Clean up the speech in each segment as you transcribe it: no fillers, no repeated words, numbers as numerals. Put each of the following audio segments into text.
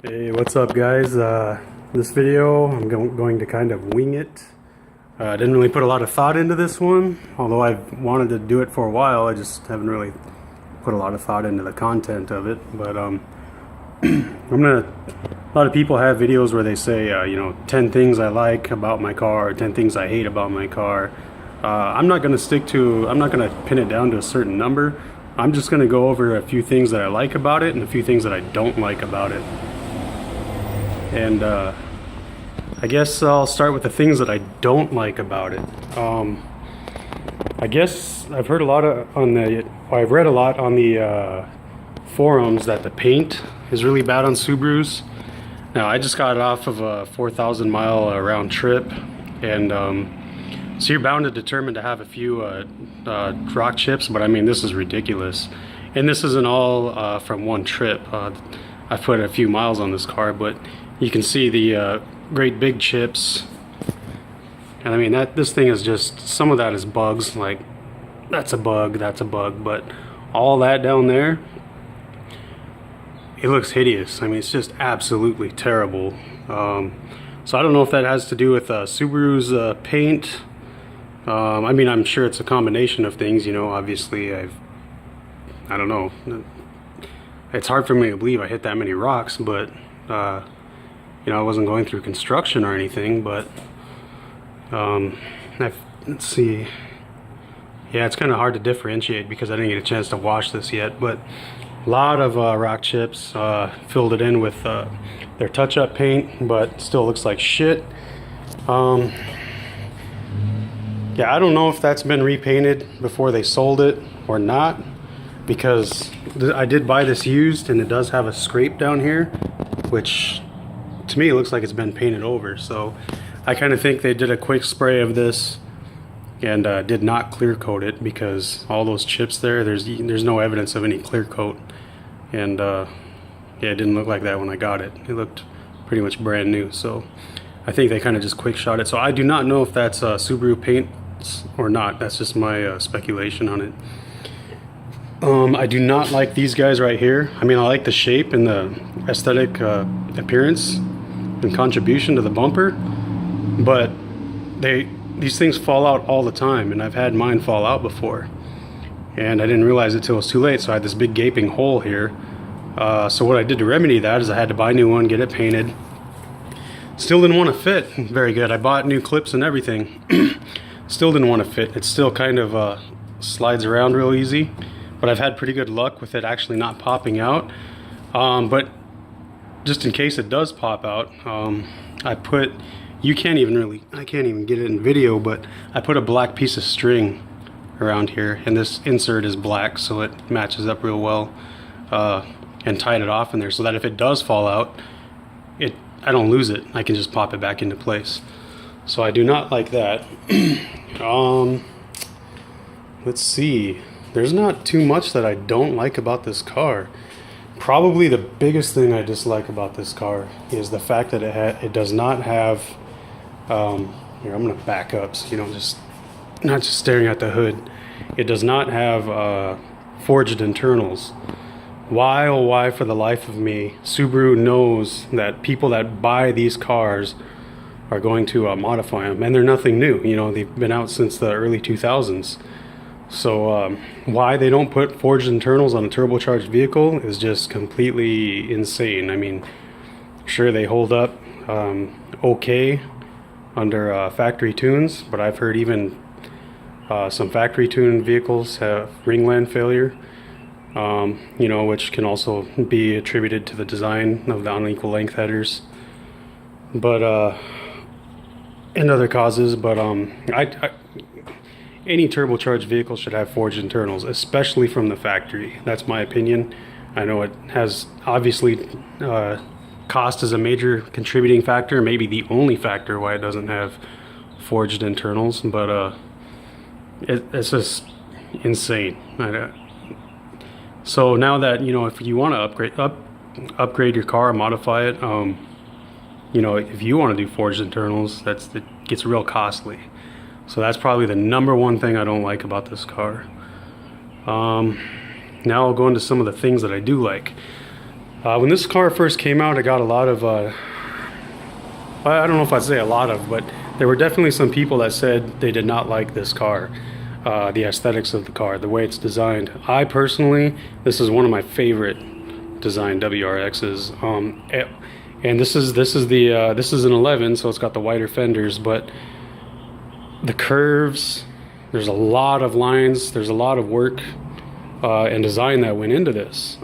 Hey, what's up guys? This video I'm going to kind of wing it. I didn't really put a lot of thought into this one, although I've wanted to do it for a while. I just haven't really put a lot of thought into the content of it. But a lot of people have videos where they say, 10 things I like about my car, or 10 things I hate about my car. I'm not going to pin it down to a certain number. I'm just going to go over a few things that I like about it and a few things that I don't like about it. And I guess I'll start with the things that I don't like about it. I guess I've heard a lot I've read a lot on the forums that the paint is really bad on Subarus. Now I just got off of a 4,000 mile round trip, and so you're bound and determined to have a few rock chips, but I mean, this is ridiculous. And this isn't all from one trip. I've put a few miles on this car, but you can see the great big chips. And I mean, this thing is just, some of that is bugs, like that's a bug, but all that down there, it looks hideous. I mean, it's just absolutely terrible. So I don't know if that has to do with Subaru's paint. I mean, I'm sure it's a combination of things, obviously I don't know. It's hard for me to believe I hit that many rocks, but I wasn't going through construction or anything, but let's see. Yeah, it's kind of hard to differentiate because I didn't get a chance to wash this yet, but a lot of rock chips. Filled it in with their touch-up paint, but still looks like shit. Yeah, I don't know if that's been repainted before they sold it or not, because I did buy this used and it does have a scrape down here, which to me it looks like it's been painted over. So I kind of think they did a quick spray of this and did not clear coat it, because all those chips there's no evidence of any clear coat. And yeah, it didn't look like that when I got it. It looked pretty much brand new. So I think they kind of just quick shot it. So I do not know if that's Subaru paint or not. That's just my speculation on it. I do not like these guys right here. I mean, I like the shape and the aesthetic appearance and contribution to the bumper, but these things fall out all the time, and I've had mine fall out before, and I didn't realize it till it was too late. So I had this big gaping hole here. So what I did to remedy that is I had to buy a new one, get it painted. Still didn't want to fit very good. I bought new clips and everything. Still didn't want to fit. It still kind of slides around real easy, but I've had pretty good luck with it actually not popping out. But just in case it does pop out, I can't even get it in video, but I put a black piece of string around here, and this insert is black, so it matches up real well, and tied it off in there so that if it does fall out, I don't lose it. I can just pop it back into place. So I do not like that. Let's see. There's not too much that I don't like about this car. Probably the biggest thing I dislike about this car is the fact that it does not have, here, I'm gonna back up so you don't not just staring at the hood. It does not have forged internals. Why, oh why, for the life of me, Subaru knows that people that buy these cars are going to modify them, and they're nothing new. They've been out since the early 2000s. So why they don't put forged internals on a turbocharged vehicle is just completely insane. I mean, sure, they hold up okay under factory tunes, but I've heard even some factory tuned vehicles have ringland failure, which can also be attributed to the design of the unequal length headers, but and other causes. But any turbocharged vehicle should have forged internals, especially from the factory. That's my opinion. I know it has obviously cost is a major contributing factor, maybe the only factor why it doesn't have forged internals, but it's just insane. So now that if you want to upgrade your car, modify it, if you want to do forged internals, it gets real costly. So that's probably the number one thing I don't like about this car. Now I'll go into some of the things that I do like. When this car first came out, I got a lot of, I don't know if I'd say a lot of, but there were definitely some people that said they did not like this car, the aesthetics of the car, the way it's designed. I personally, this is one of my favorite design WRXs. And this is an 11, so it's got the wider fenders, but the curves, there's a lot of lines, there's a lot of work and design that went into this.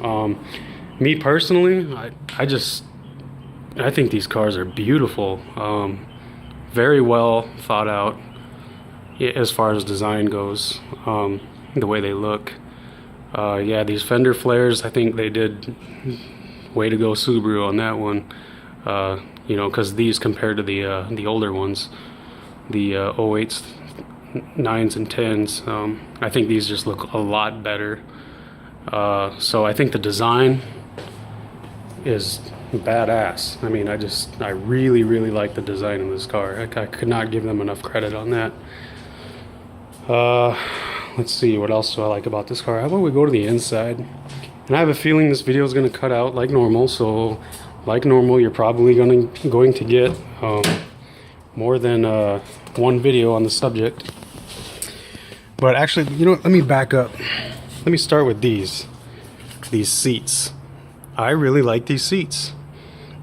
Me personally, I think these cars are beautiful, very well thought out as far as design goes, the way they look. Yeah, these fender flares, I think they did way to go Subaru on that one. You know, because these compared to the older ones, the 08s, 9s and 10s, I think these just look a lot better. So I think the design is badass. I mean, I really like the design of this car. I could not give them enough credit on that. Let's see, what else do I like about this car? How about we go to the inside? And I have a feeling this video is going to cut out like normal, so like normal, you're probably going to get more than one video on the subject. But actually, you know what, let me back up. Let me start with these seats. I really like these seats.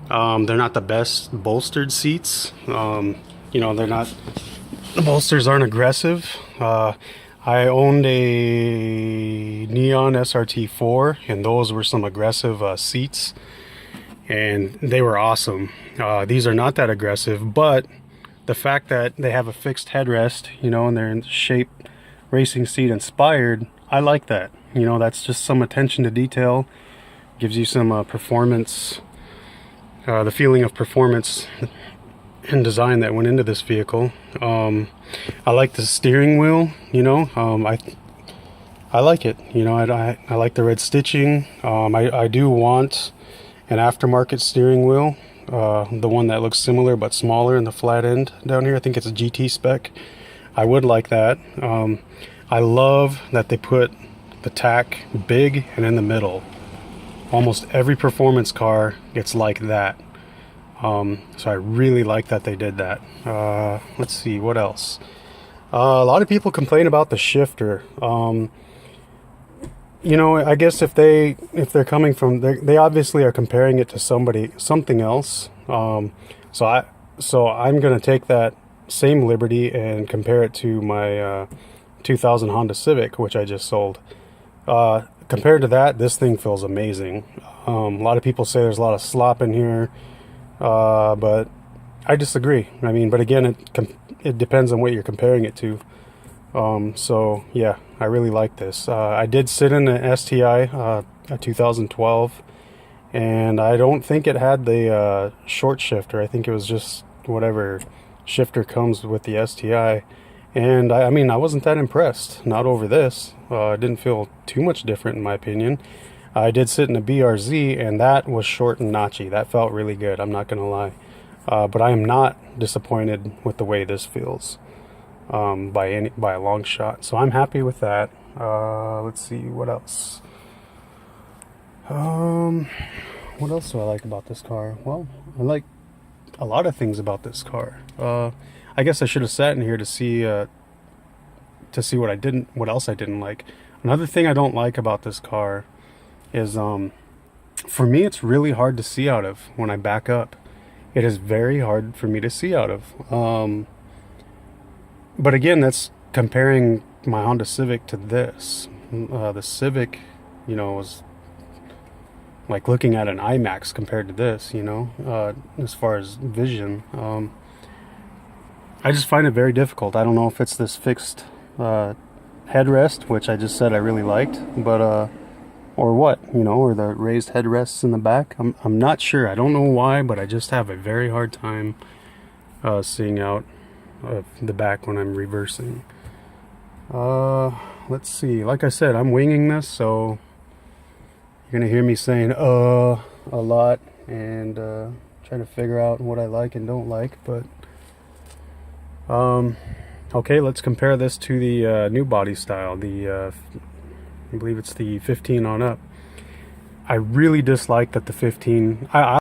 They're not the best bolstered seats. You know, the bolsters aren't aggressive. I owned a Neon SRT4, and those were some aggressive seats, and they were awesome. These are not that aggressive, but the fact that they have a fixed headrest, you know, and they're in shape racing seat inspired, I like that. You know, that's just some attention to detail. Gives you some performance, the feeling of performance and design that went into this vehicle. I like the steering wheel, you know, I like it, you know, I like the red stitching. I do want an aftermarket steering wheel, the one that looks similar but smaller in the flat end down here. I think it's a GT spec. I would like that. I love that they put the tack big and in the middle. Almost every performance car gets like that. So I really like that they did that. Let's see, what else? A lot of people complain about the shifter. You know, I guess if they're coming from, they obviously are comparing it to something else. So I'm gonna take that same liberty and compare it to my 2000 Honda Civic, which I just sold. Compared to that, this thing feels amazing. A lot of people say there's a lot of slop in here, but I disagree. I mean, but again, it depends on what you're comparing it to. So yeah, I really like this. I did sit in an STI, a 2012, and I don't think it had the short shifter. I think it was just whatever shifter comes with the STI. And I mean, I wasn't that impressed. Not over this. It didn't feel too much different in my opinion. I did sit in a BRZ, and that was short and notchy. That felt really good, I'm not gonna lie. But I am not disappointed with the way this feels, by a long shot. So I'm happy with that. Let's see, what else? What else do I like about this car? Well, I like a lot of things about this car. I guess I should have sat in here to see what else I didn't like. Another thing I don't like about this car is, for me, it's really hard to see out of when I back up. It is very hard for me to see out of. But again, that's comparing my Honda Civic to this. The Civic, you know, was like looking at an IMAX compared to this, you know, as far as vision. I just find it very difficult. I don't know if it's this fixed headrest, which I just said I really liked, but or what, you know, or the raised headrests in the back. I'm not sure. I don't know why, but I just have a very hard time seeing out of the back when I'm reversing. Let's see. Like I said, I'm winging this, so you're gonna hear me saying a lot and trying to figure out what I like and don't like, but okay, let's compare this to the new body style, I believe it's the 15 on up. I really dislike that the 15, I